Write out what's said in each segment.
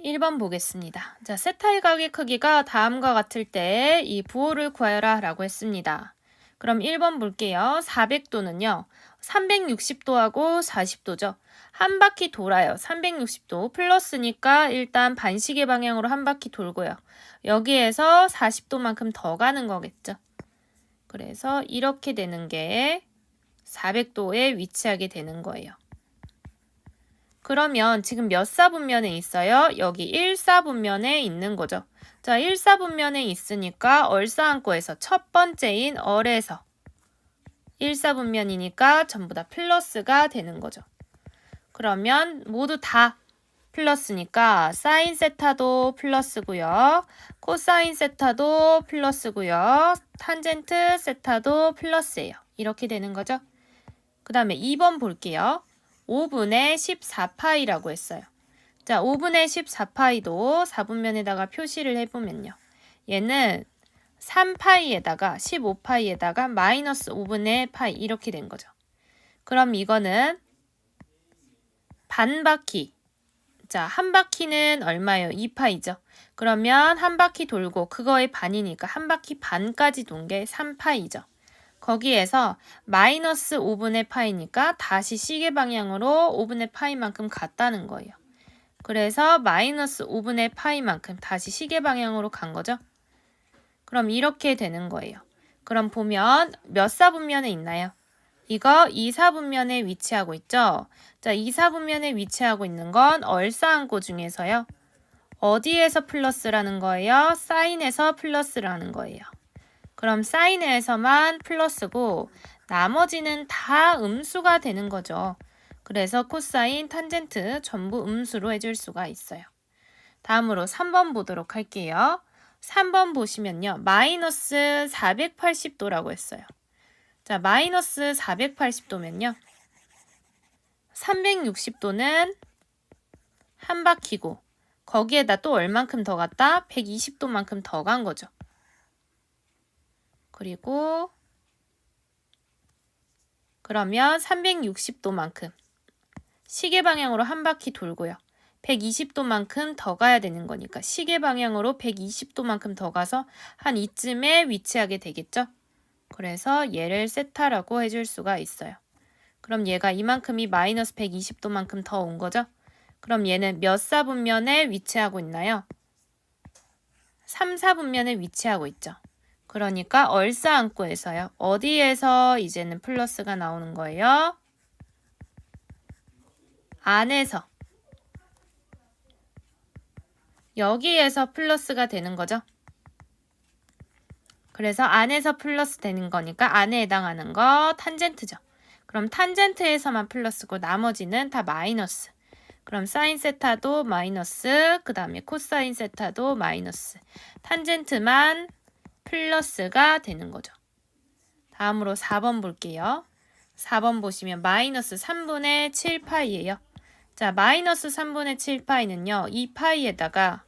1번 보겠습니다. 자, 세타의 각의 크기가 다음과 같을 때 이 부호를 구하여라 라고 했습니다. 그럼 1번 볼게요. 400도는요. 360도하고 40도죠. 한 바퀴 돌아요. 360도 플러스니까 일단 반시계 방향으로 한 바퀴 돌고요. 여기에서 40도만큼 더 가는 거겠죠. 그래서 이렇게 되는 게 400도에 위치하게 되는 거예요. 그러면 지금 몇 사분면에 있어요? 여기 1사분면에 있는 거죠. 자, 1사분면에 있으니까 얼싸안고에서 첫 번째인 얼에서 1사분면이니까 전부 다 플러스가 되는 거죠. 그러면 모두 다 플러스니까 사인 세타도 플러스고요. 코사인 세타도 플러스고요. 탄젠트 세타도 플러스예요. 이렇게 되는 거죠. 그 다음에 2번 볼게요. 5분의 14파이라고 했어요. 자, 5분의 14파이도 4분면에다가 표시를 해보면요. 얘는 3파이에다가 15파이에다가 마이너스 5분의 파이 이렇게 된 거죠. 그럼 이거는 반바퀴. 자, 한 바퀴는 얼마예요? 2파이죠. 그러면 한 바퀴 돌고 그거의 반이니까 한 바퀴 반까지 돈 게 3파이죠. 거기에서 마이너스 5분의 파이니까 다시 시계 방향으로 5분의 파이만큼 갔다는 거예요. 그래서 마이너스 5분의 파이만큼 다시 시계 방향으로 간 거죠. 그럼 이렇게 되는 거예요. 그럼 보면 몇 사분면에 있나요? 이거 2사분면에 위치하고 있죠. 자, 2사분면에 위치하고 있는 건 얼싸안고 중에서요. 어디에서 플러스라는 거예요? 사인에서 플러스라는 거예요. 그럼 사인에서만 플러스고 나머지는 다 음수가 되는 거죠. 그래서 코사인, 탄젠트 전부 음수로 해줄 수가 있어요. 다음으로 3번 보도록 할게요. 3번 보시면요. 마이너스 480도라고 했어요. 자, 마이너스 480도면요. 360도는 한 바퀴고 거기에다 또 얼만큼 더 갔다? 120도만큼 더 간 거죠. 그리고 그러면 360도만큼 시계 방향으로 한 바퀴 돌고요. 120도만큼 더 가야 되는 거니까 시계 방향으로 120도만큼 더 가서 한 이쯤에 위치하게 되겠죠. 그래서 얘를 세타라고 해줄 수가 있어요. 그럼 얘가 이만큼이 마이너스 120도만큼 더 온 거죠. 그럼 얘는 몇 사분면에 위치하고 있나요? 3사분면에 위치하고 있죠. 그러니까 얼싸안고에서요. 어디에서 이제는 플러스가 나오는 거예요? 안에서. 여기에서 플러스가 되는 거죠. 그래서 안에서 플러스 되는 거니까 안에 해당하는 거 탄젠트죠. 그럼 탄젠트에서만 플러스고 나머지는 다 마이너스. 그럼 사인 세타도 마이너스, 그 다음에 코사인 세타도 마이너스. 탄젠트만 플러스가 되는 거죠. 다음으로 4번 볼게요. 4번 보시면 마이너스 3분의 7파이예요. 자, 마이너스 3분의 7파이는요. 2파이에다가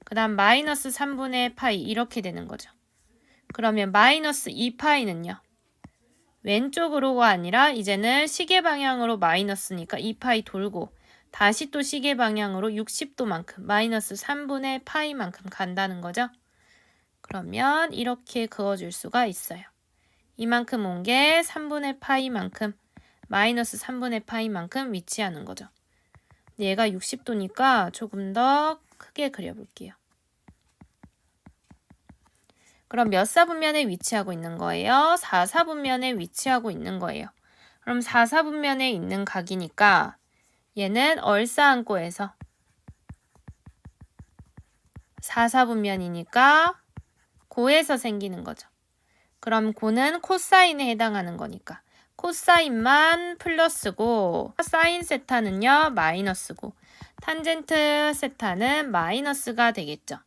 그 다음 마이너스 3분의 파이 이렇게 되는 거죠. 그러면 마이너스 2파이는요. 왼쪽으로가 아니라 이제는 시계 방향으로 마이너스니까 2파이 돌고 다시 또 시계 방향으로 60도만큼 마이너스 3분의 파이만큼 간다는 거죠. 그러면 이렇게 그어줄 수가 있어요. 이만큼 온 게 3분의 파이만큼 마이너스 3분의 파이만큼 위치하는 거죠. 얘가 60도니까 조금 더 크게 그려볼게요. 그럼 몇 사분면에 위치하고 있는 거예요? 4사분면에 위치하고 있는 거예요. 그럼 4사분면에 있는 각이니까 얘는 얼싸안고에서 4사분면이니까 고에서 생기는 거죠. 그럼 고는 코사인에 해당하는 거니까 코사인만 플러스고 사인 세타는요 마이너스고 탄젠트 세타는 마이너스가 되겠죠.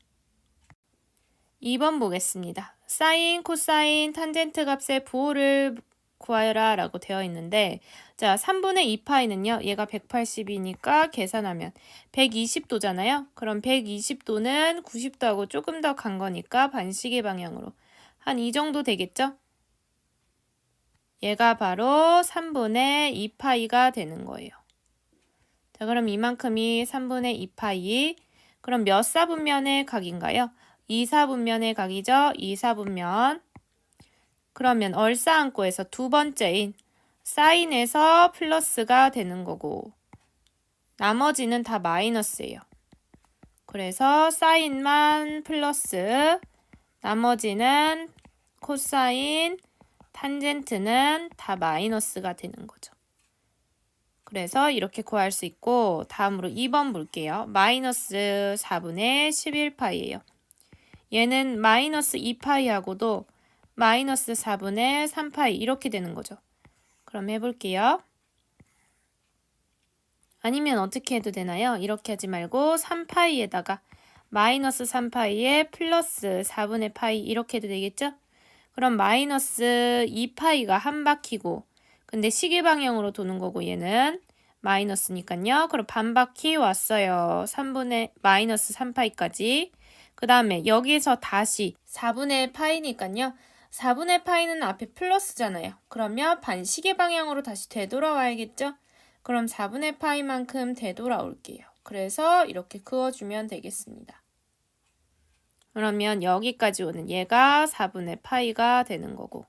2번 보겠습니다. 사인, 코사인, 탄젠트 값의 부호를 구하여라 라고 되어 있는데 자 3분의 2파이는요 얘가 180이니까 계산하면 120도잖아요. 그럼 120도는 90도하고 조금 더 간 거니까 반시계 방향으로 한 이 정도 되겠죠? 얘가 바로 3분의 2파이가 되는 거예요. 자, 그럼 이만큼이 3분의 2파이. 그럼 몇 사분면의 각인가요? 2사분면의 각이죠. 2사분면. 그러면 얼싸안고에서 두 번째인 사인에서 플러스가 되는 거고 나머지는 다 마이너스예요. 그래서 사인만 플러스, 나머지는 코사인, 탄젠트는 다 마이너스가 되는 거죠. 그래서 이렇게 구할 수 있고 다음으로 2번 볼게요. 마이너스 4분의 11파이예요. 얘는 마이너스 2파이하고도 마이너스 4분의 3파이 이렇게 되는 거죠. 그럼 해볼게요. 아니면 어떻게 해도 되나요? 이렇게 하지 말고 3파이에다가 마이너스 3파이에 플러스 4분의 파이 이렇게 해도 되겠죠? 그럼 마이너스 2파이가 한 바퀴고 근데 시계 방향으로 도는 거고 얘는 마이너스니까요. 그럼 반 바퀴 왔어요. 3분의 마이너스 3파이까지. 그 다음에 여기서 다시 4분의 파이니까요. 4분의 파이는 앞에 플러스잖아요. 그러면 반시계 방향으로 다시 되돌아와야겠죠? 그럼 4분의 파이만큼 되돌아올게요. 그래서 이렇게 그어주면 되겠습니다. 그러면 여기까지 오는 얘가 4분의 파이가 되는 거고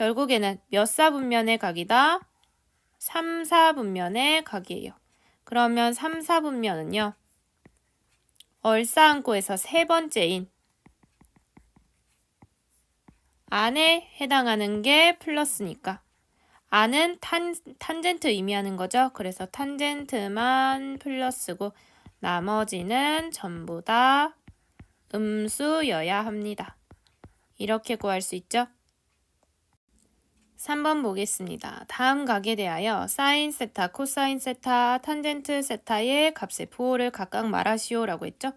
결국에는 몇 사분면의 각이다? 3, 4분면의 각이에요. 그러면 3, 4분면은요. 얼싸안고에서 세 번째인 안에 해당하는 게 플러스니까 안은 탄젠트 의미하는 거죠. 그래서 탄젠트만 플러스고 나머지는 전부 다 음수여야 합니다. 이렇게 구할 수 있죠. 3번 보겠습니다. 다음 각에 대하여 사인 세타, 코사인 세타, 탄젠트 세타의 값의 부호를 각각 말하시오 라고 했죠.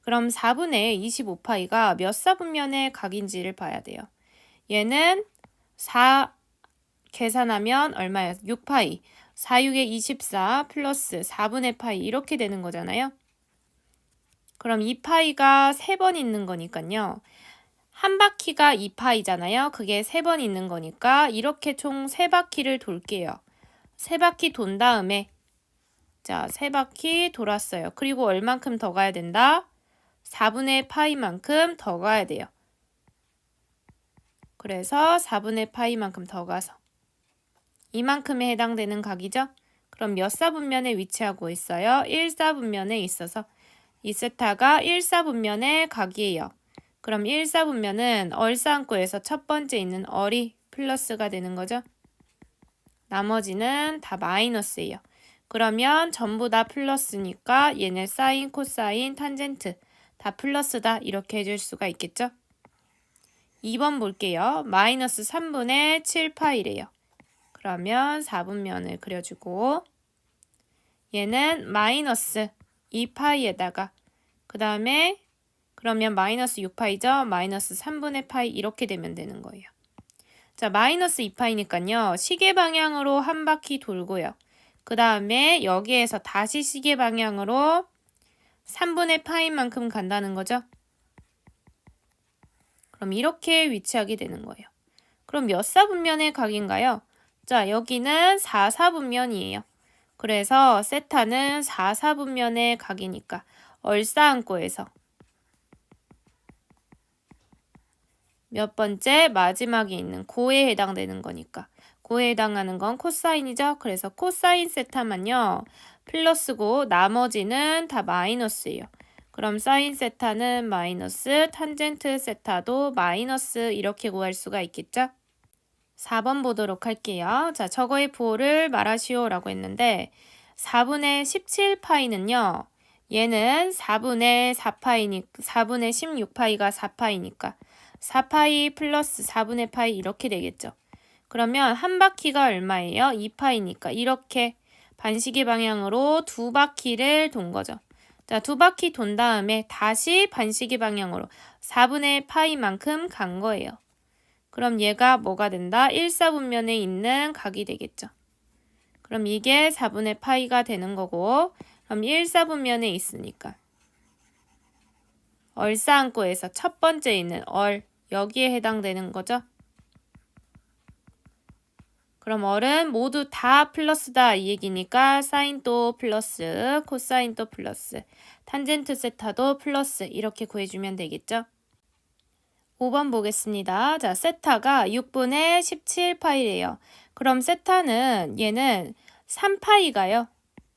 그럼 4분의 25파이가 몇 사분면의 각인지를 봐야 돼요. 얘는 4 계산하면 얼마예요? 6파이. 4, 6에 24 플러스 4분의 파이 이렇게 되는 거잖아요. 그럼 2파이가 3번 있는 거니까요. 한 바퀴가 2파이잖아요. 그게 3번 있는 거니까 이렇게 총 3바퀴를 돌게요. 3바퀴 돈 다음에 자, 3바퀴 돌았어요. 그리고 얼만큼 더 가야 된다? 4분의 파이만큼 더 가야 돼요. 그래서 4분의 파이만큼 더 가서 이만큼에 해당되는 각이죠? 그럼 몇 사분면에 위치하고 있어요? 1사분면에 있어서 이 세타가 1사분면의 각이에요. 그럼 1사분면은 얼싸안고에서 첫 번째 있는 얼이 플러스가 되는 거죠? 나머지는 다 마이너스예요. 그러면 전부 다 플러스니까 얘네 사인, 코사인, 탄젠트 다 플러스다 이렇게 해줄 수가 있겠죠? 2번 볼게요. 마이너스 3분의 7파이래요. 그러면 4분면을 그려주고 얘는 마이너스 2파이에다가 그 다음에 그러면 마이너스 6파이죠? 마이너스 3분의 파이 이렇게 되면 되는 거예요. 자, 마이너스 2파이니까요. 시계 방향으로 한 바퀴 돌고요. 그 다음에 여기에서 다시 시계 방향으로 3분의 파이만큼 간다는 거죠. 그럼 이렇게 위치하게 되는 거예요. 그럼 몇 사분면의 각인가요? 자, 여기는 4사분면이에요. 그래서 세타는 4사분면의 각이니까 얼싸안고에서 몇 번째 마지막에 있는 고에 해당되는 거니까 고에 해당하는 건 코사인이죠. 그래서 코사인 세타만요. 플러스고 나머지는 다 마이너스예요. 그럼 사인 세타는 마이너스, 탄젠트 세타도 마이너스 이렇게 구할 수가 있겠죠? 4번 보도록 할게요. 자, 저거의 부호를 말하시오 라고 했는데 4분의 17파이는요. 얘는 4분의 16파이가 4파이니까 4파이 플러스 4분의 파이 이렇게 되겠죠. 그러면 한 바퀴가 얼마예요? 2파이니까 이렇게 반시계 방향으로 두 바퀴를 돈 거죠. 자, 두 바퀴 돈 다음에 다시 반시계 방향으로 4분의 파이만큼 간 거예요. 그럼 얘가 뭐가 된다? 1사분면에 있는 각이 되겠죠. 그럼 이게 4분의 파이가 되는 거고 그럼 1사분면에 있으니까 얼싸안고에서 첫 번째 있는 얼 여기에 해당되는 거죠. 그럼 얼은 모두 다 플러스다 이 얘기니까 사인도 플러스, 코사인도 플러스, 탄젠트 세타도 플러스 이렇게 구해주면 되겠죠? 5번 보겠습니다. 자, 세타가 6분의 17파이래요. 그럼 세타는 얘는 3파이가요.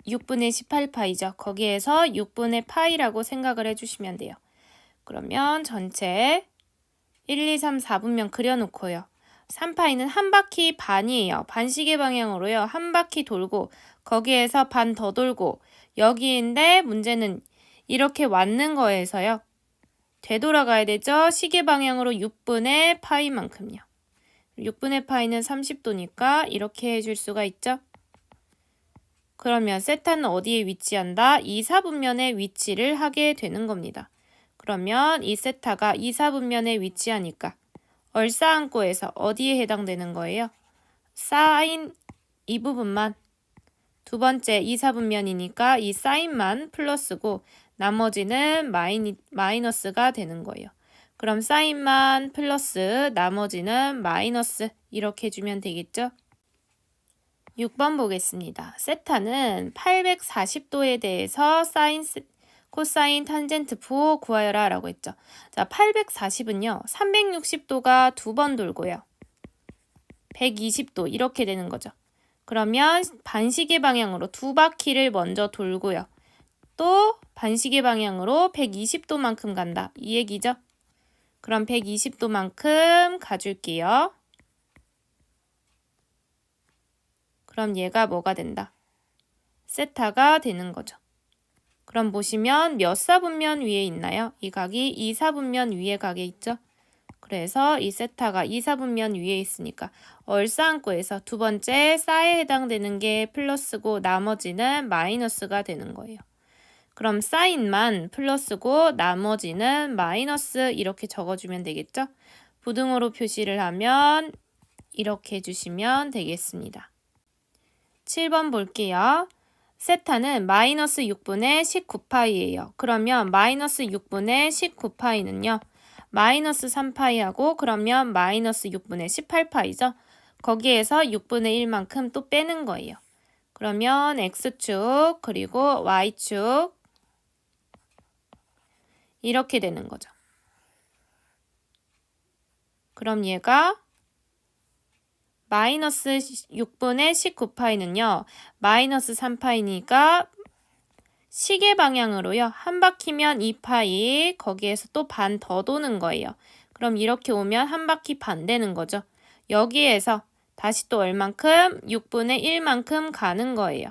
6분의 18파이죠. 거기에서 6분의 파이라고 생각을 해주시면 돼요. 그러면 전체 1, 2, 3, 4분면 그려놓고요. 3파이는 한 바퀴 반이에요. 반시계 방향으로요. 한 바퀴 돌고 거기에서 반 더 돌고 여기인데 문제는 이렇게 왔는 거에서요. 되돌아가야 되죠. 시계 방향으로 6분의 파이만큼요. 6분의 파이는 30도니까 이렇게 해줄 수가 있죠. 그러면 세타는 어디에 위치한다? 2, 4분면에 위치를 하게 되는 겁니다. 그러면 이 세타가 2, 4분면에 위치하니까 얼싸안고에서 어디에 해당되는 거예요? 사인 이 부분만 두 번째 2, 4분면이니까 이 사인만 플러스고 나머지는 마이너스가 되는 거예요. 그럼 사인만 플러스 나머지는 마이너스 이렇게 해주면 되겠죠? 6번 보겠습니다. 세타는 840도에 대해서 코사인 탄젠트 부 구하여라 라고 했죠. 자, 840은요. 360도가 두 번 돌고요. 120도 이렇게 되는 거죠. 그러면 반시계 방향으로 두 바퀴를 먼저 돌고요. 또 반시계 방향으로 120도만큼 간다. 이 얘기죠. 그럼 120도만큼 가줄게요. 그럼 얘가 뭐가 된다? 세타가 되는 거죠. 그럼 보시면 몇 사분면 위에 있나요? 이 각이 2, 4분면 위에 각에 있죠? 그래서 이 세타가 2, 4분면 위에 있으니까 얼싸안고에서 두 번째 사에 해당되는 게 플러스고 나머지는 마이너스가 되는 거예요. 그럼 사인만 플러스고 나머지는 마이너스 이렇게 적어주면 되겠죠? 부등호로 표시를 하면 이렇게 해주시면 되겠습니다. 7번 볼게요. 세타는 마이너스 6분의 19파이예요. 그러면 마이너스 6분의 19파이는요. 마이너스 3파이하고 그러면 마이너스 6분의 18파이죠. 거기에서 6분의 1만큼 또 빼는 거예요. 그러면 X축 그리고 Y축 이렇게 되는 거죠. 그럼 얘가 마이너스 6분의 19파이는요. 마이너스 3파이니까 시계 방향으로요. 한 바퀴면 2파이 거기에서 또 반 더 도는 거예요. 그럼 이렇게 오면 한 바퀴 반 되는 거죠. 여기에서 다시 또 얼만큼? 6분의 1만큼 가는 거예요.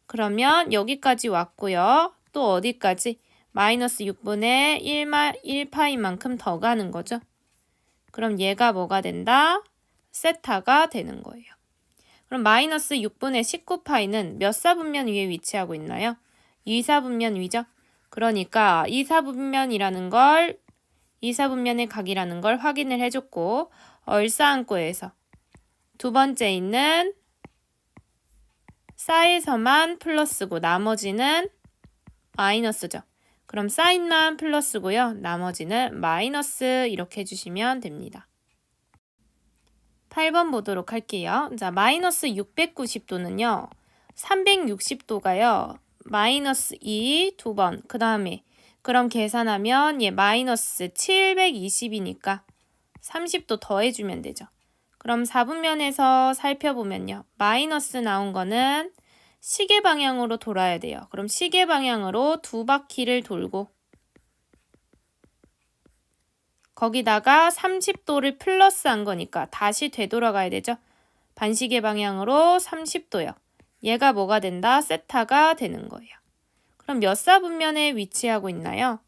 그러면 여기까지 왔고요. 또 어디까지? 마이너스 6분의 1파이만큼 더 가는 거죠. 그럼 얘가 뭐가 된다? 세타가 되는 거예요. 그럼 마이너스 6분의 19파이는 몇 사분면 위에 위치하고 있나요? 2, 4분면 위죠? 그러니까 2, 4분면이라는 걸 2, 4분면의 각이라는 걸 확인을 해줬고 얼싸안고에서 두 번째 있는 사에서만 플러스고 나머지는 마이너스죠. 그럼 사인만 플러스고요. 나머지는 마이너스 이렇게 해주시면 됩니다. 8번 보도록 할게요. 자, 마이너스 690도는요. 360도가요. 마이너스 2 두 번. 그 다음에 그럼 계산하면 얘 마이너스 720이니까 30도 더해주면 되죠. 그럼 4분면에서 살펴보면요. 마이너스 나온 거는 시계 방향으로 돌아야 돼요. 그럼 시계 방향으로 두 바퀴를 돌고 거기다가 30도를 플러스한 거니까 다시 되돌아가야 되죠. 반시계 방향으로 30도요. 얘가 뭐가 된다? 세타가 되는 거예요. 그럼 몇 사분면에 위치하고 있나요?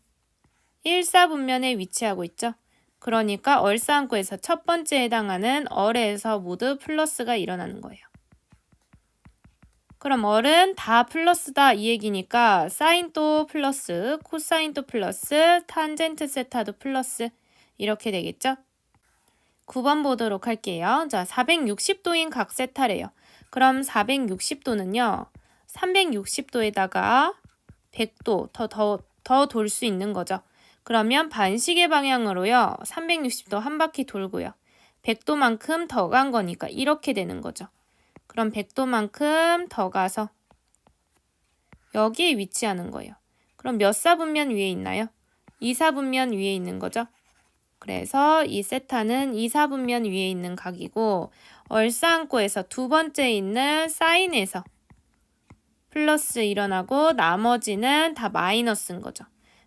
1사분면에 위치하고 있죠. 그러니까 얼싸안고에서 첫 번째에 해당하는 얼에서 모두 플러스가 일어나는 거예요. 그럼 얼은 다 플러스다 이 얘기니까 사인도 플러스, 코사인도 플러스, 탄젠트 세타도 플러스 이렇게 되겠죠? 9번 보도록 할게요. 자, 460도인 각 세타래요. 그럼 460도는요. 360도에다가 100도 더 돌 수 있는 거죠. 그러면 반시계 방향으로요. 360도 한 바퀴 돌고요. 100도만큼 더 간 거니까 이렇게 되는 거죠. 그럼 100도만큼 더 가서 여기에 위치하는 거예요. 그럼 몇 사분면 위에 있나요? 2사분면 위에 있는 거죠. 그래서 이 세타는 2사분면 위에 있는 각이고 얼싸안고에서 두 번째 있는 사인에서 플러스 일어나고 나머지는 다 마이너스인 거죠.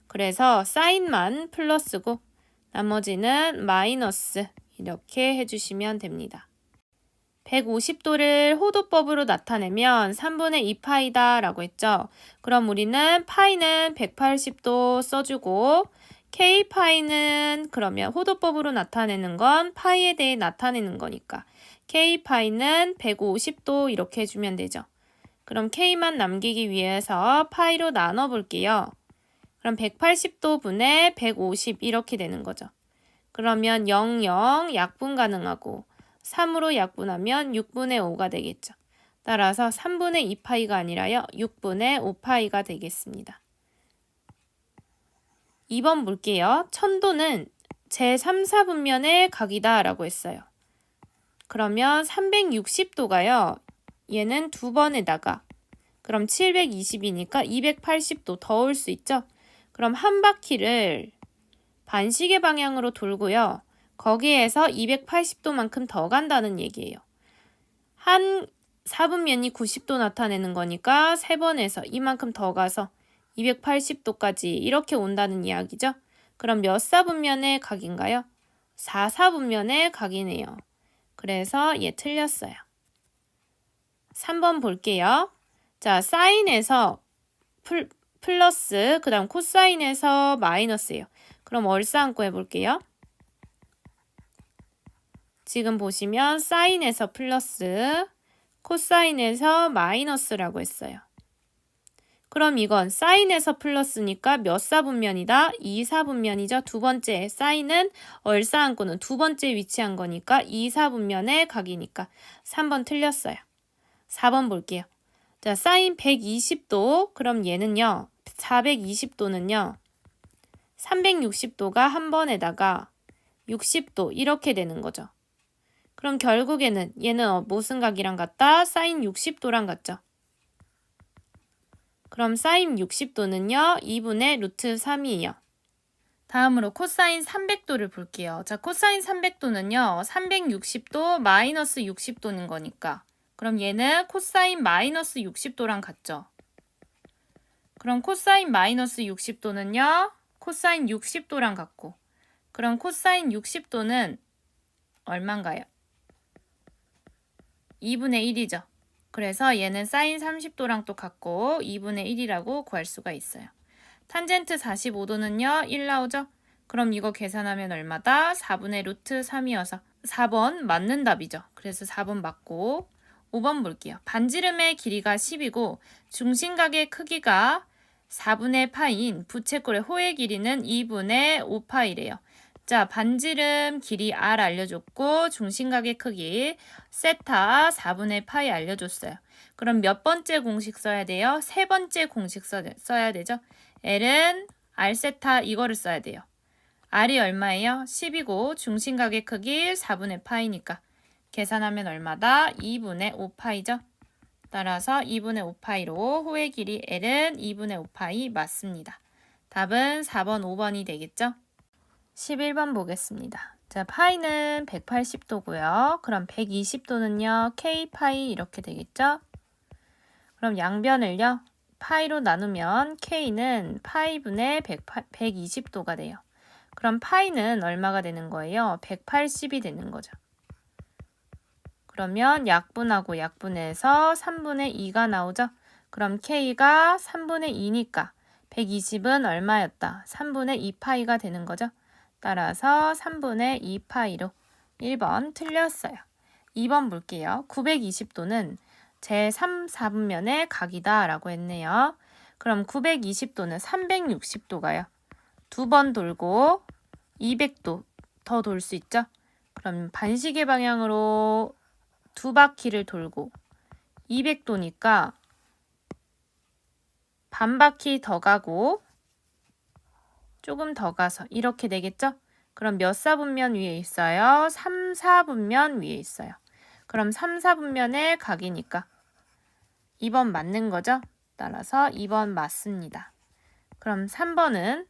그래서 사인만 플러스고 나머지는 마이너스 이렇게 해주시면 됩니다. 150도를 호도법으로 나타내면 3분의 2파이다 라고 했죠. 그럼 우리는 파이는 180도 써주고 k파이는 그러면 호도법으로 나타내는 건 파이에 대해 나타내는 거니까 k파이는 150도 이렇게 해주면 되죠. 그럼 k만 남기기 위해서 파이로 나눠 볼게요. 그럼 180도 분의 150 이렇게 되는 거죠. 그러면 0, 0 약분 가능하고 3으로 약분하면 6분의 5가 되겠죠. 따라서 3분의 2파이가 아니라요. 6분의 5파이가 되겠습니다. 2번 볼게요. 천도는 제3, 4분면의 각이다 라고 했어요. 그러면 360도가요. 얘는 두 번에다가 그럼 720이니까 280도 더 올 수 있죠. 그럼 한 바퀴를 반시계 방향으로 돌고요. 거기에서 280도만큼 더 간다는 얘기예요. 한 4분면이 90도 나타내는 거니까 3번에서 이만큼 더 가서 280도까지 이렇게 온다는 이야기죠. 그럼 몇 사분면의 각인가요? 4사분면의 각이네요. 그래서 얘 틀렸어요. 3번 볼게요. 자, 사인에서 플러스, 그 다음 코사인에서 마이너스예요. 그럼 얼싸안고 해볼게요. 지금 보시면 사인에서 플러스, 코사인에서 마이너스라고 했어요. 그럼 이건 사인에서 플러스니까 몇 사분면이다? 2사분면이죠. 두 번째 사인은 얼싸안고는 두 번째 위치한 거니까 2사분면의 각이니까 3번 틀렸어요. 4번 볼게요. 자, 사인 120도, 그럼 얘는요. 420도는요. 360도가 한 번에다가 60도 이렇게 되는 거죠. 그럼 결국에는 얘는 무슨 각이랑 같다? 사인 60도랑 같죠. 그럼 사인 60도는요. 2분의 루트 3이에요. 다음으로 코사인 300도를 볼게요. 자, 코사인 300도는요. 360도 마이너스 60도는 거니까. 그럼 얘는 코사인 마이너스 60도랑 같죠. 그럼 코사인 마이너스 60도는요. 코사인 60도랑 같고. 그럼 코사인 60도는 얼마인가요? 2분의 1이죠. 그래서 얘는 사인 30도랑 또 같고 2분의 1이라고 구할 수가 있어요. 탄젠트 45도는요. 1 나오죠? 그럼 이거 계산하면 얼마다? 4분의 루트 3이어서 4번 맞는 답이죠. 그래서 4번 맞고 5번 볼게요. 반지름의 길이가 10이고 중심각의 크기가 4분의 파인 부채꼴의 호의 길이는 2분의 5파이래요. 자, 반지름 길이 R 알려줬고 중심각의 크기 세타 4분의 파이 알려줬어요. 그럼 몇 번째 공식 써야 돼요? 세 번째 공식 써야 되죠. L은 R 세타 이거를 써야 돼요. R이 얼마예요? 10이고 중심각의 크기 4분의 파이니까 계산하면 얼마다? 2분의 5파이죠. 따라서 2분의 5파이로 호의 길이 L은 2분의 5파이 맞습니다. 답은 4번, 5번이 되겠죠? 11번 보겠습니다. 자, 파이는 180도고요. 그럼 120도는요. K파이 이렇게 되겠죠? 그럼 양변을요. 파이로 나누면 K는 파이분의 120도가 돼요. 그럼 파이는 얼마가 되는 거예요? 180이 되는 거죠. 그러면 약분하고 약분해서 3분의 2가 나오죠? 그럼 K가 3분의 2니까 120은 얼마였다? 3분의 2파이가 되는 거죠? 따라서 3분의 2파이로 1번 틀렸어요. 2번 볼게요. 920도는 제3, 4분면의 각이다 라고 했네요. 그럼 920도는 360도가요. 두 번 돌고 200도 더 돌 수 있죠? 그럼 반시계 방향으로 두 바퀴를 돌고 200도니까 반 바퀴 더 가고 조금 더 가서 이렇게 되겠죠? 그럼 몇 사분면 위에 있어요? 3, 4분면 위에 있어요. 그럼 3, 4분면의 각이니까 2번 맞는 거죠? 따라서 2번 맞습니다. 그럼 3번은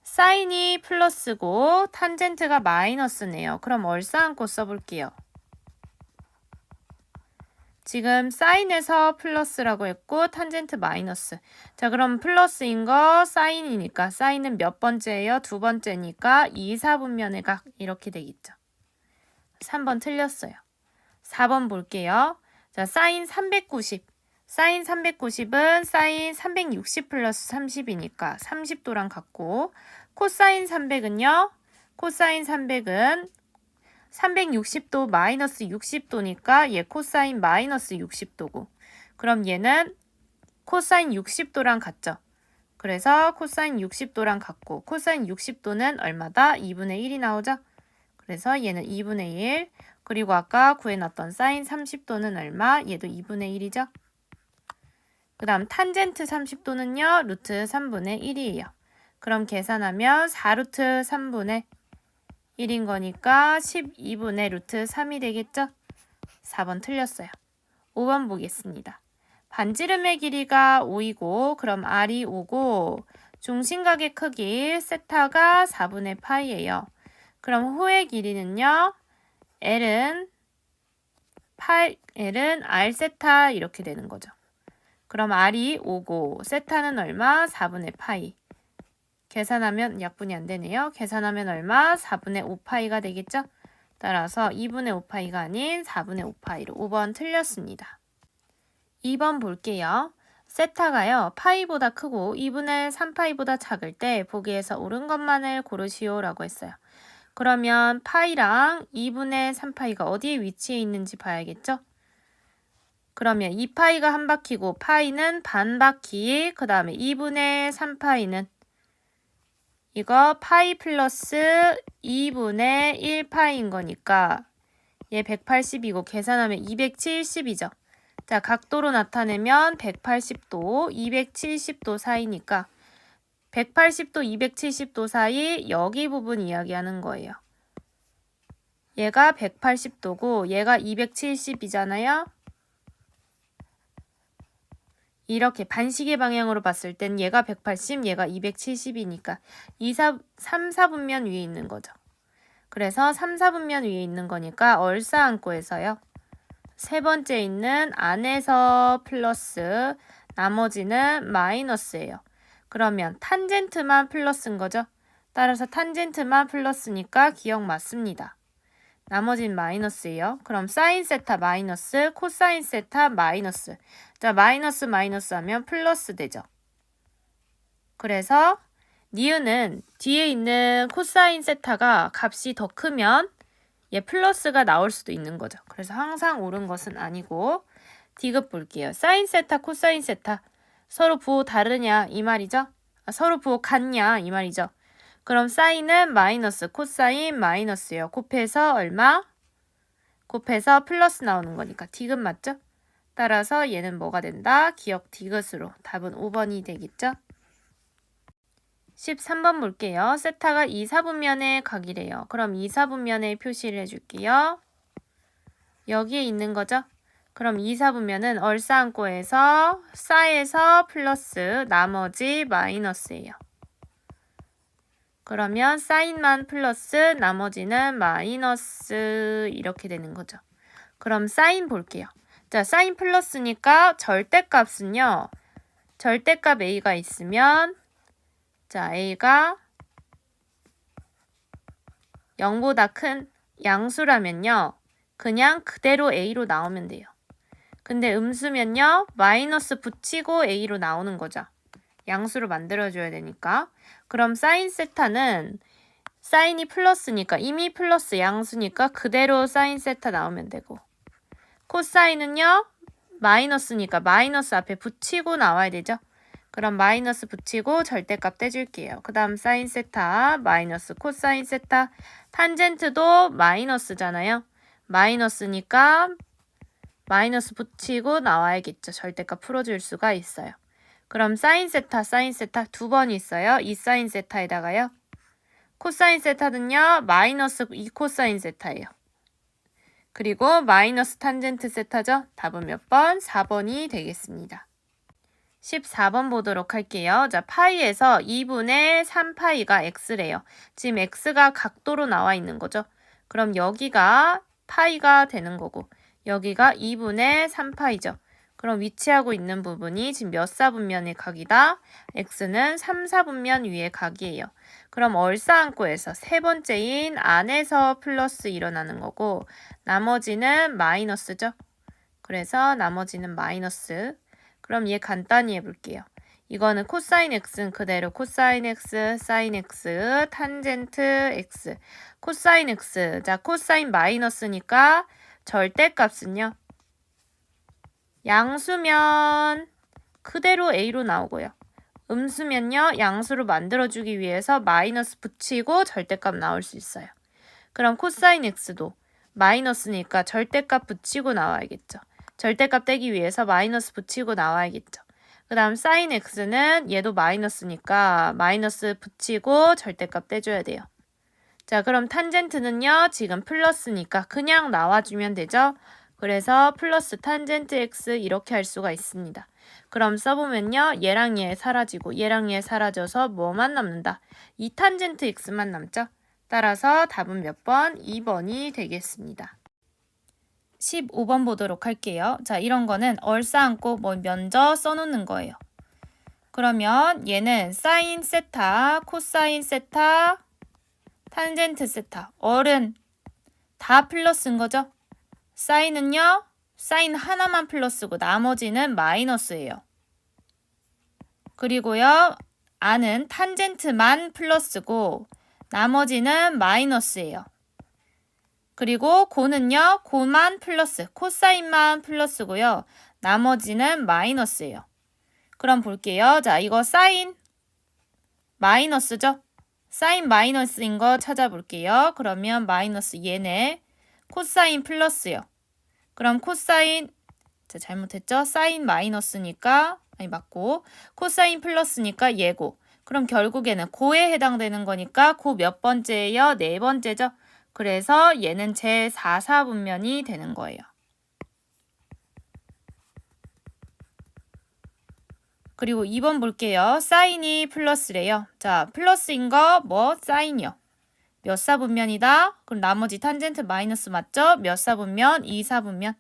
사인이 플러스고 탄젠트가 마이너스네요. 그럼 얼싸안고 써볼게요. 지금 사인에서 플러스라고 했고 탄젠트 마이너스. 자, 그럼 플러스인 거 사인이니까 사인은 몇 번째예요? 두 번째니까 2, 4분면의 각 이렇게 되겠죠. 3번 틀렸어요. 4번 볼게요. 자, 사인 390. 사인 390은 사인 360 플러스 30이니까 30도랑 같고 코사인 300은요? 코사인 300은 360도 마이너스 60도니까 얘 코사인 마이너스 60도고 그럼 얘는 코사인 60도랑 같죠. 그래서 코사인 60도랑 같고 코사인 60도는 얼마다? 2분의 1이 나오죠. 그래서 얘는 2분의 1 그리고 아까 구해놨던 사인 30도는 얼마? 얘도 2분의 1이죠. 그 다음 탄젠트 30도는요. 루트 3분의 1이에요. 그럼 계산하면 4루트 3분의 1인 거니까 12분의 루트 3이 되겠죠? 4번 틀렸어요. 5번 보겠습니다. 반지름의 길이가 5이고 그럼 R이 5고 중심각의 크기 세타가 4분의 파이예요. 그럼 호의 길이는요. L은 R 세타 이렇게 되는 거죠. 그럼 R이 5고 세타는 얼마? 4분의 파이. 계산하면 약분이 안 되네요. 계산하면 얼마? 4분의 5파이가 되겠죠? 따라서 2분의 5파이가 아닌 4분의 5파이로 5번 틀렸습니다. 2번 볼게요. 세타가요. 파이보다 크고 2분의 3파이보다 작을 때 보기에서 옳은 것만을 고르시오 라고 했어요. 그러면 파이랑 2분의 3파이가 어디에 위치해 있는지 봐야겠죠? 그러면 2파이가 한 바퀴고 파이는 반 바퀴, 그 다음에 2분의 3파이는 이거 파이 플러스 2분의 1파이인 거니까 얘 180이고 계산하면 270이죠. 자, 각도로 나타내면 180도, 270도 사이니까 180도, 270도 사이 여기 부분 이야기하는 거예요. 얘가 180도고 얘가 270이잖아요. 이렇게 반시계 방향으로 봤을 땐 얘가 180, 얘가 270이니까 3, 4분면 위에 있는 거죠. 그래서 3, 4분면 위에 있는 거니까 얼싸안고에서요. 세 번째 있는 안에서 플러스 나머지는 마이너스예요. 그러면 탄젠트만 플러스인 거죠. 따라서 탄젠트만 플러스니까 기억 맞습니다. 나머지는 마이너스예요. 그럼 사인 세타 마이너스, 코사인 세타 마이너스. 자, 마이너스 마이너스 하면 플러스 되죠. 그래서 니은은 뒤에 있는 코사인 세타가 값이 더 크면 얘 플러스가 나올 수도 있는 거죠. 그래서 항상 옳은 것은 아니고 디귿 볼게요. 사인 세타, 코사인 세타 서로 부호 다르냐 이 말이죠. 서로 부호 같냐 이 말이죠. 그럼 사인은 마이너스, 코사인 마이너스예요. 곱해서 얼마? 곱해서 플러스 나오는 거니까 디귿 맞죠? 따라서 얘는 뭐가 된다? 기억 디귿으로 답은 5번이 되겠죠? 13번 볼게요. 세타가 2, 4분면의 각이래요. 그럼 2, 4분면에 표시를 해줄게요. 여기에 있는 거죠? 그럼 2, 4분면은 얼싸안고에서 싸에서 플러스 나머지 마이너스예요. 그러면 사인만 플러스 나머지는 마이너스 이렇게 되는 거죠. 그럼 사인 볼게요. 자, 사인 플러스니까 절대값은요. 절대값 A가 있으면 자, A가 0보다 큰 양수라면요. 그냥 그대로 A로 나오면 돼요. 근데 음수면요. 마이너스 붙이고 A로 나오는 거죠. 양수로 만들어줘야 되니까. 그럼 사인 세타는 사인이 플러스니까 이미 플러스 양수니까 그대로 사인 세타 나오면 되고 코사인은요. 마이너스니까 마이너스 앞에 붙이고 나와야 되죠. 그럼 마이너스 붙이고 절대값 떼줄게요. 그 다음 사인 세타 마이너스 코사인 세타 탄젠트도 마이너스잖아요. 마이너스니까 마이너스 붙이고 나와야겠죠. 절대값 풀어줄 수가 있어요. 그럼 사인 세타 두 번 있어요. 이 사인 세타에다가요. 코사인 세타는요. 마이너스 2 코사인 세타예요. 그리고 마이너스 탄젠트 세타죠. 답은 몇 번? 4번이 되겠습니다. 14번 보도록 할게요. 자, 파이에서 2분의 3파이가 x래요. 지금 x가 각도로 나와 있는 거죠. 그럼 여기가 파이가 되는 거고 여기가 2분의 3파이죠. 그럼 위치하고 있는 부분이 지금 몇 사분면의 각이다? x는 3, 4분면 위의 각이에요. 그럼 얼싸안고에서 세 번째인 안에서 플러스 일어나는 거고 나머지는 마이너스죠. 그래서 나머지는 마이너스. 그럼 얘 간단히 해볼게요. 이거는 코사인 x는 그대로 코사인 x, 사인 x, 탄젠트 x. 코사인 x. 자, 코사인 마이너스니까 절대값은요. 양수면 그대로 a로 나오고요. 음수면요. 양수로 만들어주기 위해서 마이너스 붙이고 절대값 나올 수 있어요. 그럼 코사인 x도 마이너스니까 절대값 붙이고 나와야겠죠. 절대값 떼기 위해서 마이너스 붙이고 나와야겠죠. 그 다음 사인 x는 얘도 마이너스니까 마이너스 붙이고 절대값 떼줘야 돼요. 자, 그럼 탄젠트는요. 지금 플러스니까 그냥 나와주면 되죠. 그래서 플러스 탄젠트 x 이렇게 할 수가 있습니다. 그럼 써보면요. 얘랑 얘 사라지고 얘랑 얘 사라져서 뭐만 남는다? 이 탄젠트 x만 남죠. 따라서 답은 몇 번? 2번이 되겠습니다. 15번 보도록 할게요. 자, 이런 거는 얼싸안고 먼저 써놓는 거예요. 그러면 얘는 사인 세타, 코사인 세타, 탄젠트 세타. 얼은 다 플러스인 거죠? 사인은요? 사인 하나만 플러스고 나머지는 마이너스예요. 그리고요. 안은 탄젠트만 플러스고 나머지는 마이너스예요. 그리고 고는요. 고만 플러스, 코사인만 플러스고요. 나머지는 마이너스예요. 그럼 볼게요. 자, 이거 사인 마이너스죠? 사인 마이너스인 거 찾아볼게요. 그러면 마이너스 얘네. 코사인 플러스요. 그럼 코사인, 자, 잘못했죠? 사인 마이너스니까, 아니 맞고, 코사인 플러스니까 얘고. 그럼 결국에는 고에 해당되는 거니까 고 몇 번째예요? 네 번째죠? 그래서 얘는 제4사분면이 되는 거예요. 그리고 2번 볼게요. 사인이 플러스래요. 자, 플러스인 거 뭐? 사인이요. 몇 사분면이다? 그럼 나머지 탄젠트 마이너스 맞죠? 몇 사분면? 2사분면.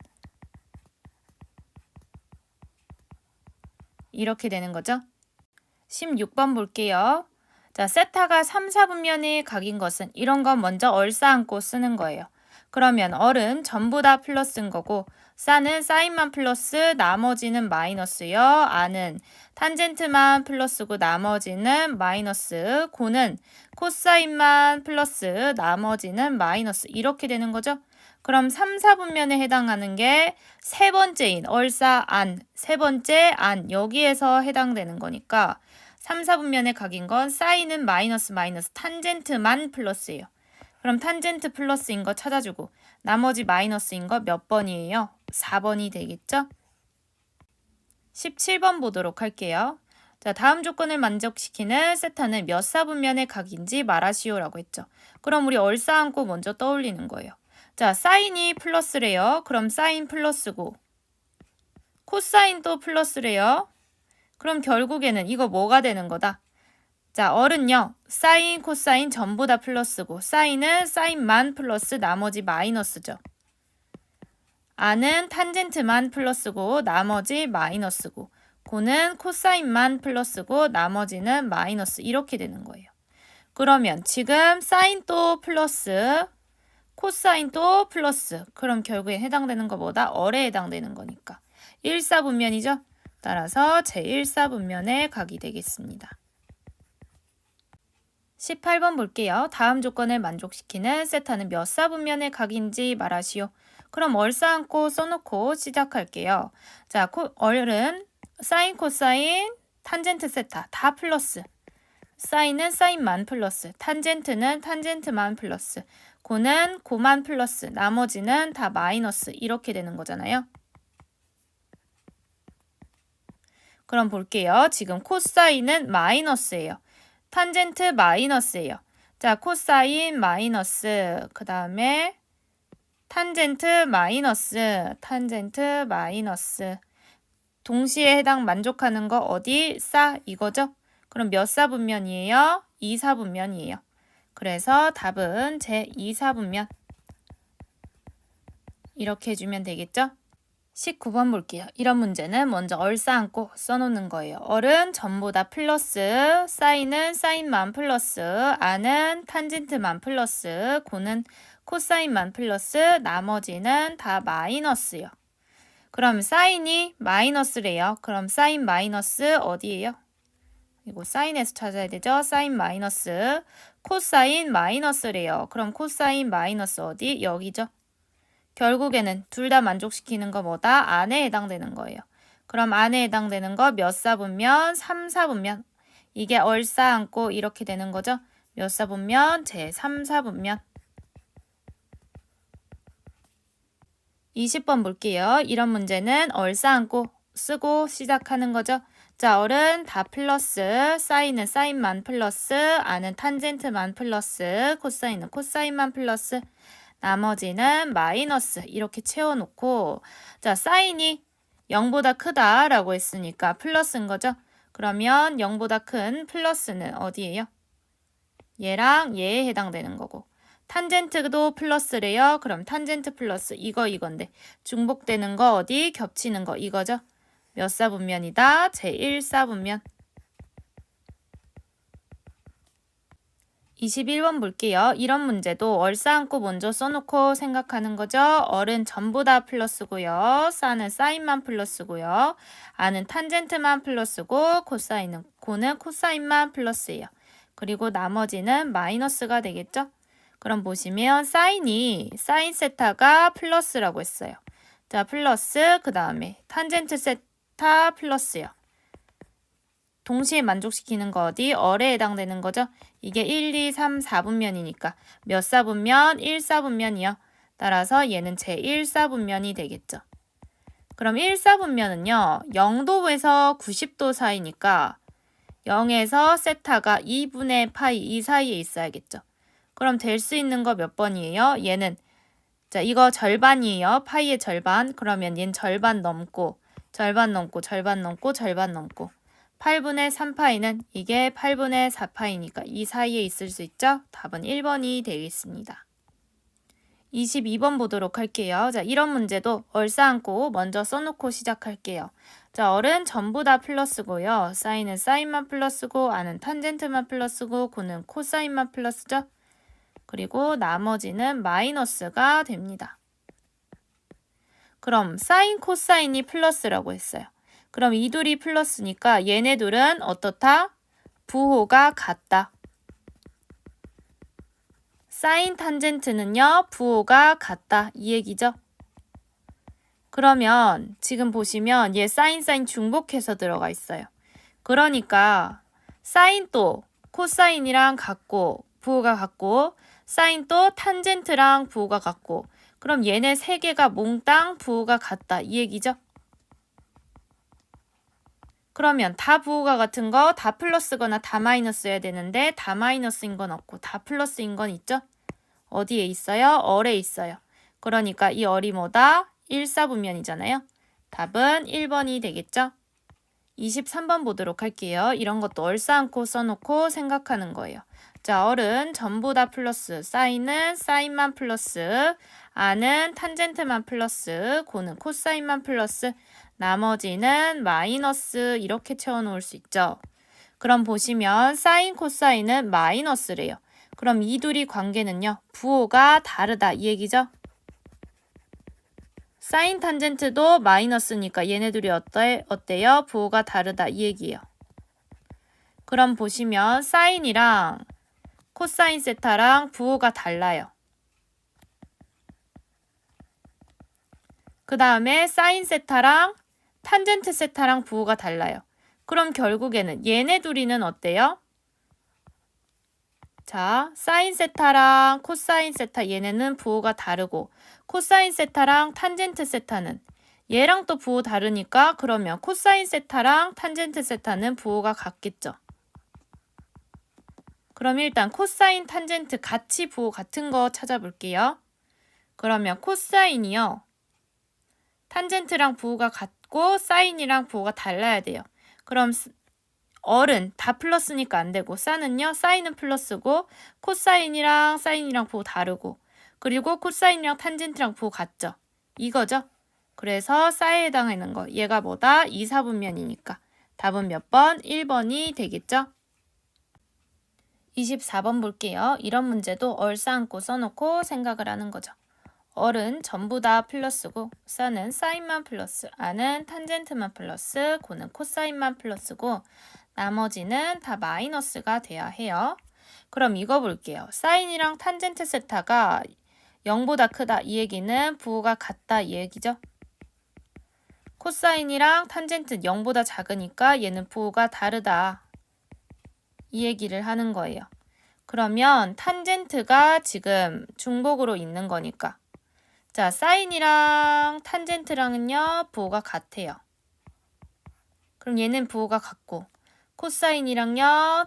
이렇게 되는 거죠. 16번 볼게요. 자, 세타가 3, 4분면의 각인 것은 이런 건 먼저 얼싸안고 쓰는 거예요. 그러면 얼은 전부 다 플러스인 거고 싸는 사인만 플러스 나머지는 마이너스요. 안은 탄젠트만 플러스고 나머지는 마이너스. 고는 코사인만 플러스 나머지는 마이너스. 이렇게 되는 거죠. 그럼 3, 4분면에 해당하는 게 세 번째인 얼싸 안, 세 번째 안 여기에서 해당되는 거니까 3, 4분면의 각인 건 사인은 마이너스 마이너스 탄젠트만 플러스예요. 그럼 탄젠트 플러스인 거 찾아주고 나머지 마이너스인 거 몇 번이에요? 4번이 되겠죠? 17번 보도록 할게요. 자, 다음 조건을 만족시키는 세타는 몇 사분면의 각인지 말하시오라고 했죠. 그럼 우리 얼싸안고 먼저 떠올리는 거예요. 자, 사인이 플러스래요. 그럼 사인 플러스고 코사인도 플러스래요. 그럼 결국에는 이거 뭐가 되는 거다? 자, 얼은요. 사인, 코사인 전부 다 플러스고 사인은 사인만 플러스 나머지 마이너스죠. 안은 탄젠트만 플러스고 나머지 마이너스고 고는 코사인만 플러스고 나머지는 마이너스 이렇게 되는 거예요. 그러면 지금 사인도 플러스 코사인도 플러스 그럼 결국에 해당되는 것보다 얼에 해당되는 거니까 1사분면이죠. 따라서 제1사분면의 각이 되겠습니다. 18번 볼게요. 다음 조건을 만족시키는 세타는 몇 사분면의 각인지 말하시오. 그럼 얼싸안고 써놓고 시작할게요. 자, 얼은 사인, 코사인, 탄젠트 세타 다 플러스. 사인은 사인만 플러스, 탄젠트는 탄젠트만 플러스, 고는 고만 플러스, 나머지는 다 마이너스 이렇게 되는 거잖아요. 그럼 볼게요. 지금 코사인은 마이너스예요. 탄젠트 마이너스예요. 자, 코사인 마이너스, 그 다음에 탄젠트 마이너스, 탄젠트 마이너스. 동시에 해당 만족하는 거 어디? 싸 이거죠? 그럼 몇 사분면이에요? 2사분면이에요. 그래서 답은 제 2사분면. 이렇게 해주면 되겠죠? 19번 볼게요. 이런 문제는 먼저 얼싸안고 써놓는 거예요. 얼은 전부 다 플러스, 사인은 사인만 플러스, 안은 탄젠트만 플러스, 고는 코사인만 플러스, 나머지는 다 마이너스요. 그럼 사인이 마이너스래요. 그럼 사인 마이너스 어디예요? 이거 사인에서 찾아야 되죠? 사인 마이너스, 코사인 마이너스래요. 그럼 코사인 마이너스 어디? 여기죠? 결국에는 둘 다 만족시키는 거 뭐다? 안에 해당되는 거예요. 그럼 안에 해당되는 거 몇 사분면? 3사분면. 이게 얼싸안고 이렇게 되는 거죠? 몇 사분면? 제 3사분면. 20번 볼게요. 이런 문제는 얼싸안고 쓰고 시작하는 거죠. 자, 얼은 다 플러스, 사인은 사인만 플러스, 안은 탄젠트만 플러스, 코사인은 코사인만 플러스, 나머지는 마이너스 이렇게 채워놓고, 자, 사인이 0보다 크다라고 했으니까 플러스인 거죠. 그러면 0보다 큰 플러스는 어디예요? 얘랑 얘에 해당되는 거고, 탄젠트도 플러스래요. 그럼 탄젠트 플러스 이건데 중복되는 거 어디? 겹치는 거 이거죠. 몇 사분면이다? 제1사분면. 21번 볼게요. 이런 문제도 얼싸안고 먼저 써놓고 생각하는 거죠. 얼은 전부 다 플러스고요. 사는 사인만 플러스고요. 안은 탄젠트만 플러스고 고는 코사인만 플러스예요. 그리고 나머지는 마이너스가 되겠죠. 그럼 보시면 사인 세타가 플러스라고 했어요. 자, 플러스 그 다음에 탄젠트 세타 플러스요. 동시에 만족시키는 거 어디? 얼에 해당되는 거죠. 이게 1, 2, 3, 4분면이니까 몇 사분면? 1사분면이요. 따라서 얘는 제1사분면이 되겠죠. 그럼 1사분면은요. 0도에서 90도 사이니까 0에서 세타가 2분의 파이 이 사이에 있어야겠죠. 그럼 될 수 있는 거 몇 번이에요? 얘는 자 이거 절반이에요. 파이의 절반. 그러면 얘는 절반 넘고 절반 넘고 절반 넘고 절반 넘고 8분의 3파이는 이게 8분의 4파이니까 이 사이에 있을 수 있죠? 답은 1번이 되겠습니다. 22번 보도록 할게요. 자, 이런 문제도 얼싸안고 먼저 써놓고 시작할게요. 자, 얼은 전부 다 플러스고요. 사인은 사인만 플러스고 안은 탄젠트만 플러스고 고는 코사인만 플러스죠? 그리고 나머지는 마이너스가 됩니다. 그럼 사인 코사인이 플러스라고 했어요. 그럼 이 둘이 플러스니까 얘네 둘은 어떻다? 부호가 같다. 사인 탄젠트는요. 부호가 같다. 이 얘기죠. 그러면 지금 보시면 얘 사인 중복해서 들어가 있어요. 그러니까 사인도 코사인이랑 같고 부호가 같고 사인도 탄젠트랑 부호가 같고 그럼 얘네 세 개가 몽땅 부호가 같다. 이 얘기죠. 그러면 다 부호가 같은 거 다 플러스거나 다 마이너스여야 되는데 다 마이너스인 건 없고 다 플러스인 건 있죠? 어디에 있어요? 얼에 있어요. 그러니까 이 얼이 뭐다? 1사분면이잖아요. 답은 1번이 되겠죠? 23번 보도록 할게요. 이런 것도 얼싸안고 써놓고 생각하는 거예요. 자, 얼은 전부 다 플러스, 사인은 사인만 플러스, 안은 탄젠트만 플러스, 고는 코사인만 플러스, 나머지는 마이너스 이렇게 채워놓을 수 있죠. 그럼 보시면 사인, 코사인은 마이너스래요. 그럼 이 둘이 관계는요. 부호가 다르다 이 얘기죠. 사인 탄젠트도 마이너스니까 얘네들이 어때요? 부호가 다르다 이 얘기예요. 그럼 보시면 사인이랑 코사인 세타랑 부호가 달라요. 그 다음에 사인 세타랑 탄젠트 세타랑 부호가 달라요. 그럼 결국에는 얘네 둘이는 어때요? 자, 사인 세타랑 코사인 세타 얘네는 부호가 다르고 코사인 세타랑 탄젠트 세타는 얘랑 또 부호 다르니까 그러면 코사인 세타랑 탄젠트 세타는 부호가 같겠죠. 그럼 일단 코사인 탄젠트 같이 부호 같은 거 찾아볼게요. 그러면 코사인이요. 탄젠트랑 부호가 같고 사인이랑 부호가 달라야 돼요. 그럼 얼은 다 플러스니까 안 되고 사는요. 사인은 플러스고 코사인이랑 사인이랑 부호 다르고 그리고 코사인이랑 탄젠트랑 부호 같죠. 이거죠. 그래서 사에 해당하는 거. 얘가 뭐다? 2, 4분면이니까. 답은 몇 번? 1번이 되겠죠. 24번 볼게요. 이런 문제도 얼 쌓고 써놓고 생각을 하는 거죠. 얼은 전부 다 플러스고 사는 사인만 플러스, 아는 탄젠트만 플러스, 고는 코사인만 플러스고 나머지는 다 마이너스가 돼야 해요. 그럼 이거 볼게요. 사인이랑 탄젠트 세타가 0보다 크다 이 얘기는 부호가 같다 이 얘기죠. 코사인이랑 탄젠트 0보다 작으니까 얘는 부호가 다르다 이 얘기를 하는 거예요. 그러면 탄젠트가 지금 중복으로 있는 거니까 자, 사인이랑 탄젠트랑은요, 부호가 같아요. 그럼 얘는 부호가 같고, 코사인이랑요,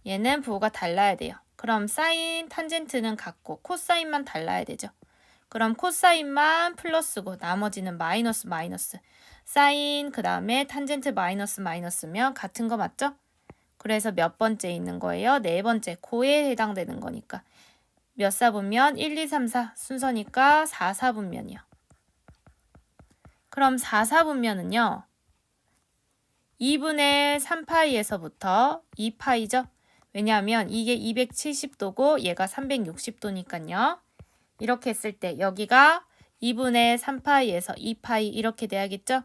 얘는 부호가 달라야 돼요. 그럼 사인, 탄젠트는 같고, 코사인만 달라야 되죠. 그럼 코사인만 플러스고, 나머지는 마이너스, 마이너스. 사인, 그 다음에 탄젠트 마이너스, 마이너스면 같은 거 맞죠? 그래서 몇 번째 있는 거예요? 네 번째, 고에 해당되는 거니까. 몇 사분면? 1, 2, 3, 4 순서니까 4, 4분면이요. 그럼 4, 4분면은요. 2분의 3파이에서부터 2파이죠. 왜냐하면 이게 270도고 얘가 360도니까요. 이렇게 했을 때 여기가 2분의 3파이에서 2파이 이렇게 돼야겠죠.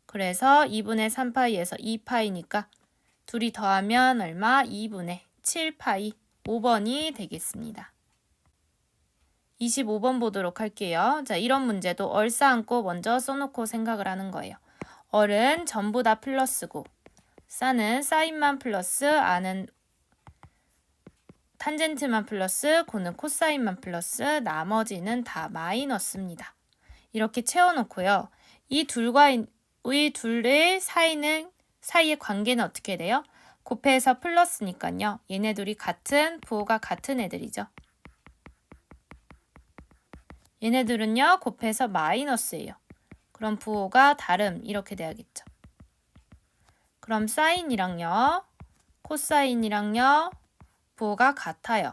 그래서 2분의 3파이에서 2파이니까 둘이 더하면 얼마? 2분의 7파이. 5번이 되겠습니다. 25번 보도록 할게요. 자, 이런 문제도 얼 쌓고 먼저 써놓고 생각을 하는 거예요. 얼은 전부 다 플러스고 사는 사인만 플러스 아는 탄젠트만 플러스 고는 코사인만 플러스 나머지는 다 마이너스입니다. 이렇게 채워놓고요. 이 둘의 사이의 관계는 어떻게 돼요? 곱해서 플러스니까요. 얘네들이 같은 부호가 같은 애들이죠. 얘네들은요. 곱해서 마이너스예요. 그럼 부호가 다름 이렇게 돼야겠죠. 그럼 사인이랑요. 코사인이랑요. 부호가 같아요.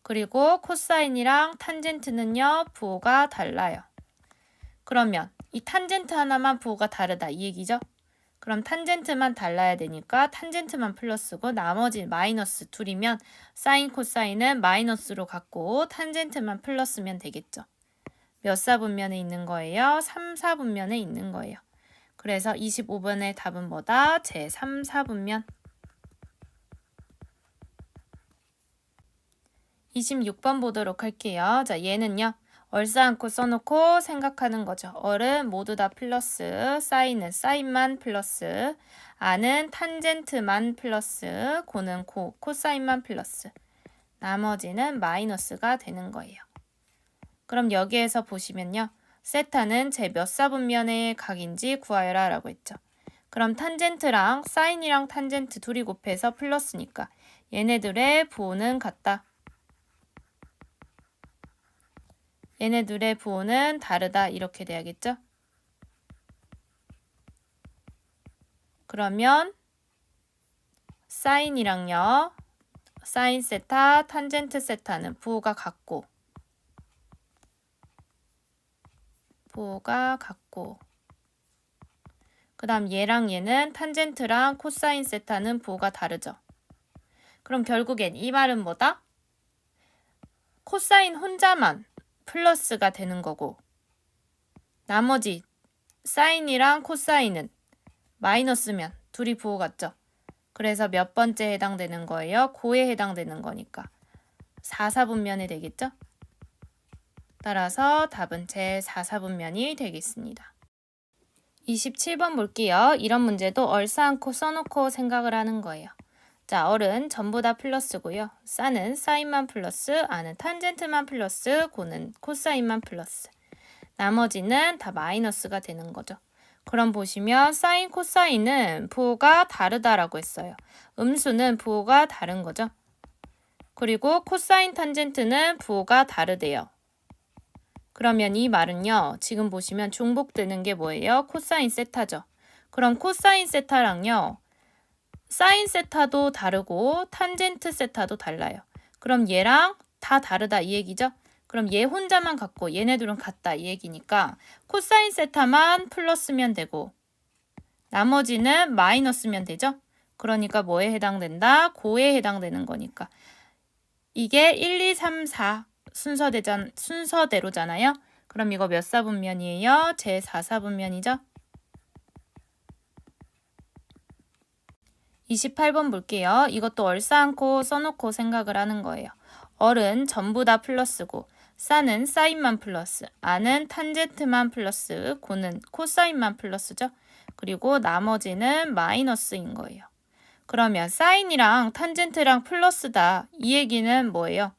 그리고 코사인이랑 탄젠트는요. 부호가 달라요. 그러면 이 탄젠트 하나만 부호가 다르다 이 얘기죠. 그럼 탄젠트만 달라야 되니까 탄젠트만 플러스고 나머지 마이너스 둘이면 사인 코사인은 마이너스로 갖고 탄젠트만 플러스면 되겠죠. 몇 사분면에 있는 거예요? 3, 4분면에 있는 거예요. 그래서 25번의 답은 뭐다? 제 3, 4분면. 26번 보도록 할게요. 자, 얘는요. 얼싸안고 써놓고 생각하는 거죠. 얼은 모두 다 플러스, 사인은 사인만 플러스, 아는 탄젠트만 플러스, 고는 코사인만 플러스. 나머지는 마이너스가 되는 거예요. 그럼 여기에서 보시면요. 세타는 제 몇 사분면의 각인지 구하여라 라고 했죠. 그럼 탄젠트랑 사인이랑 탄젠트 둘이 곱해서 플러스니까 얘네들의 부호는 같다. 얘네들의 부호는 다르다 이렇게 돼야겠죠? 그러면 사인이랑요. 사인 세타, 탄젠트 세타는 부호가 같고 그 다음 얘랑 얘는 탄젠트랑 코사인 세타는 부호가 다르죠. 그럼 결국엔 이 말은 뭐다? 코사인 혼자만 플러스가 되는 거고 나머지 사인이랑 코사인은 마이너스면 둘이 부호 같죠. 그래서 몇 번째 해당되는 거예요? 고에 해당되는 거니까 4, 4분면이 되겠죠. 따라서 답은 제 4, 4분면이 되겠습니다. 27번 볼게요. 이런 문제도 얼싸안고 써놓고 생각을 하는 거예요. 자, 얼은 전부 다 플러스고요. 사는 사인만 플러스, 아는 탄젠트만 플러스, 고는 코사인만 플러스. 나머지는 다 마이너스가 되는 거죠. 그럼 보시면 사인, 코사인은 부호가 다르다라고 했어요. 음수는 부호가 다른 거죠. 그리고 코사인 탄젠트는 부호가 다르대요. 그러면 이 말은요. 지금 보시면 중복되는 게 뭐예요? 코사인 세타죠. 그럼 코사인 세타랑요. 사인 세타도 다르고 탄젠트 세타도 달라요. 그럼 얘랑 다 다르다 이 얘기죠? 그럼 얘 혼자만 같고 얘네들은 같다 이 얘기니까 코사인 세타만 플러스면 되고 나머지는 마이너스면 되죠? 그러니까 뭐에 해당된다? 고에 해당되는 거니까. 이게 1, 2, 3, 4 순서대로잖아요. 그럼 이거 몇 사분면이에요? 제 4사분면이죠? 28번 볼게요. 이것도 얼싸안고 써놓고 생각을 하는 거예요. 얼은 전부 다 플러스고 싸는 사인만 플러스, 아는 탄젠트만 플러스, 고는 코사인만 플러스죠. 그리고 나머지는 마이너스인 거예요. 그러면 사인이랑 탄젠트랑 플러스다. 이 얘기는 뭐예요?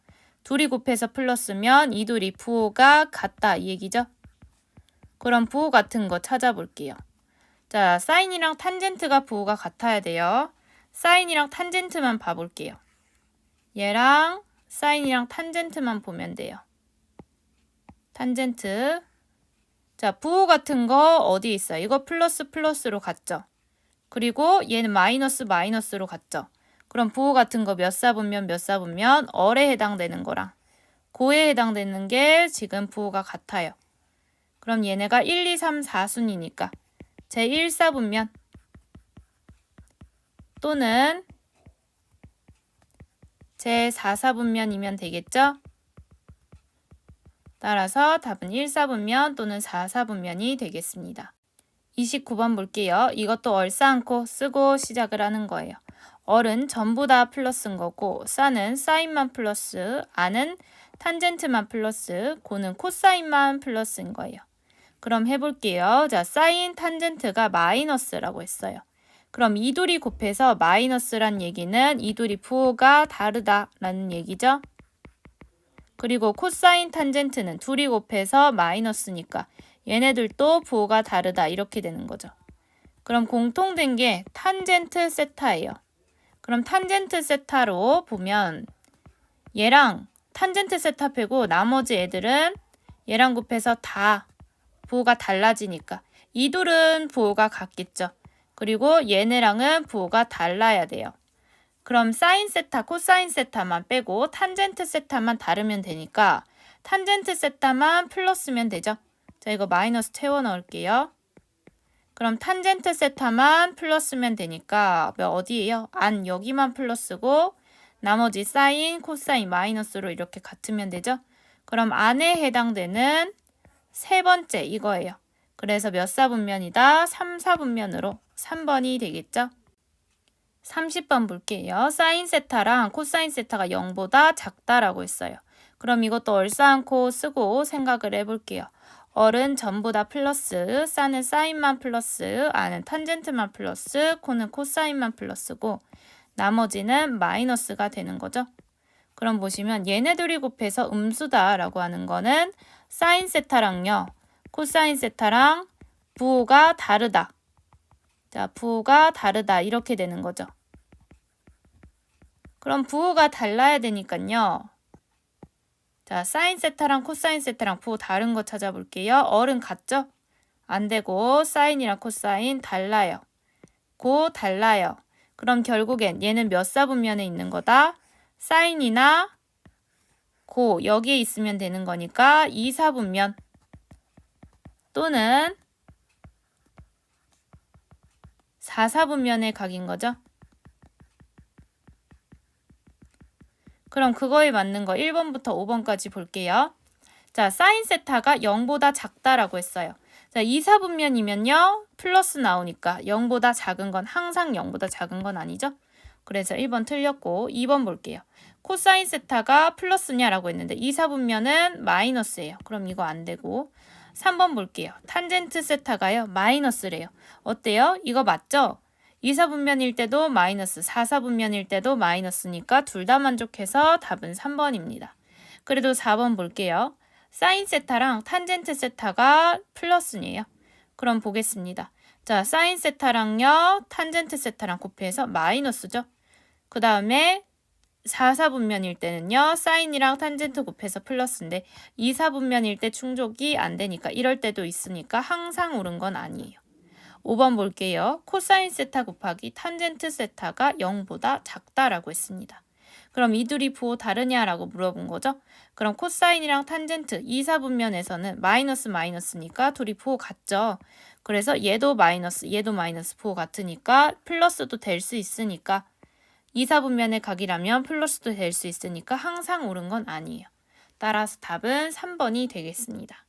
둘이 곱해서 플러스면 이 둘이 부호가 같다. 이 얘기죠? 그럼 부호 같은 거 찾아볼게요. 자, 사인이랑 탄젠트가 부호가 같아야 돼요. 사인이랑 탄젠트만 봐볼게요. 얘랑 사인이랑 탄젠트만 보면 돼요. 탄젠트. 자, 부호 같은 거 어디 있어요? 이거 플러스 플러스로 같죠? 그리고 얘는 마이너스 마이너스로 같죠? 그럼 부호 같은 거 몇 사분면 몇 사분면 얼에 해당되는 거랑 고에 해당되는 게 지금 부호가 같아요. 그럼 얘네가 1, 2, 3, 4순이니까 제 1사분면 또는 제 4사분면이면 되겠죠? 따라서 답은 1사분면 또는 4사분면이 되겠습니다. 29번 볼게요. 이것도 얼싸안고 쓰고 시작을 하는 거예요. 얼은 전부 다 플러스인 거고 싸는 사인만 플러스, 아는 탄젠트만 플러스, 고는 코사인만 플러스인 거예요. 그럼 해볼게요. 자, 사인 탄젠트가 마이너스라고 했어요. 그럼 이 둘이 곱해서 마이너스란 얘기는 이 둘이 부호가 다르다라는 얘기죠. 그리고 코사인 탄젠트는 둘이 곱해서 마이너스니까 얘네들도 부호가 다르다 이렇게 되는 거죠. 그럼 공통된 게 탄젠트 세타예요. 그럼 탄젠트 세타로 보면 얘랑 탄젠트 세타 빼고 나머지 애들은 얘랑 곱해서 다 부호가 달라지니까 이 둘은 부호가 같겠죠. 그리고 얘네랑은 부호가 달라야 돼요. 그럼 사인 세타, 코사인 세타만 빼고 탄젠트 세타만 다르면 되니까 탄젠트 세타만 플러스면 되죠. 자, 이거 마이너스 채워 넣을게요. 그럼 탄젠트 세타만 플러스면 되니까 어디예요? 안 여기만 플러스고 나머지 사인, 코사인, 마이너스로 이렇게 같으면 되죠. 그럼 안에 해당되는 세 번째 이거예요. 그래서 몇 사분면이다? 3사분면으로 3번이 되겠죠. 30번 볼게요. 사인 세타랑 코사인 세타가 0보다 작다라고 했어요. 그럼 이것도 얼싸안고 쓰고 생각을 해볼게요. 얼은 전부 다 플러스, 싸는 사인만 플러스, 아는 탄젠트만 플러스, 코는 코사인만 플러스고 나머지는 마이너스가 되는 거죠. 그럼 보시면 얘네들이 곱해서 음수다라고 하는 거는 사인 세타랑요. 코사인 세타랑 부호가 다르다. 자, 부호가 다르다 이렇게 되는 거죠. 그럼 부호가 달라야 되니까요. 자, 사인 세타랑 코사인 세타랑 부호 다른 거 찾아볼게요. 얼은 같죠? 안 되고 사인이랑 코사인 달라요. 고 달라요. 그럼 결국엔 얘는 몇 사분면에 있는 거다? 사인이나 고 여기에 있으면 되는 거니까 2사분면 또는 4사분면의 각인 거죠. 그럼 그거에 맞는 거 1번부터 5번까지 볼게요. 자, 사인 세타가 0보다 작다라고 했어요. 자, 2사분면이면요. 플러스 나오니까 0보다 작은 건 항상 0보다 작은 건 아니죠. 그래서 1번 틀렸고 2번 볼게요. 코사인 세타가 플러스냐라고 했는데 2사분면은 마이너스예요. 그럼 이거 안 되고 3번 볼게요. 탄젠트 세타가요. 마이너스래요. 어때요? 이거 맞죠? 2사분면일 때도 마이너스, 4사분면일 때도 마이너스니까 둘 다 만족해서 답은 3번입니다. 그래도 4번 볼게요. 사인 세타랑 탄젠트 세타가 플러스네요. 그럼 보겠습니다. 자, 사인 세타랑요, 탄젠트 세타랑 곱해서 마이너스죠. 그 다음에 4사분면일 때는요. 사인이랑 탄젠트 곱해서 플러스인데 2사분면일 때 충족이 안 되니까 이럴 때도 있으니까 항상 옳은 건 아니에요. 5번 볼게요. 코사인 세타 곱하기 탄젠트 세타가 0보다 작다라고 했습니다. 그럼 이 둘이 부호 다르냐라고 물어본 거죠. 그럼 코사인이랑 탄젠트 2사분면에서는 마이너스 마이너스니까 둘이 부호 같죠. 그래서 얘도 마이너스 부호 같으니까 플러스도 될 수 있으니까 2사분면의 각이라면 플러스도 될 수 있으니까 항상 옳은 건 아니에요. 따라서 답은 3번이 되겠습니다.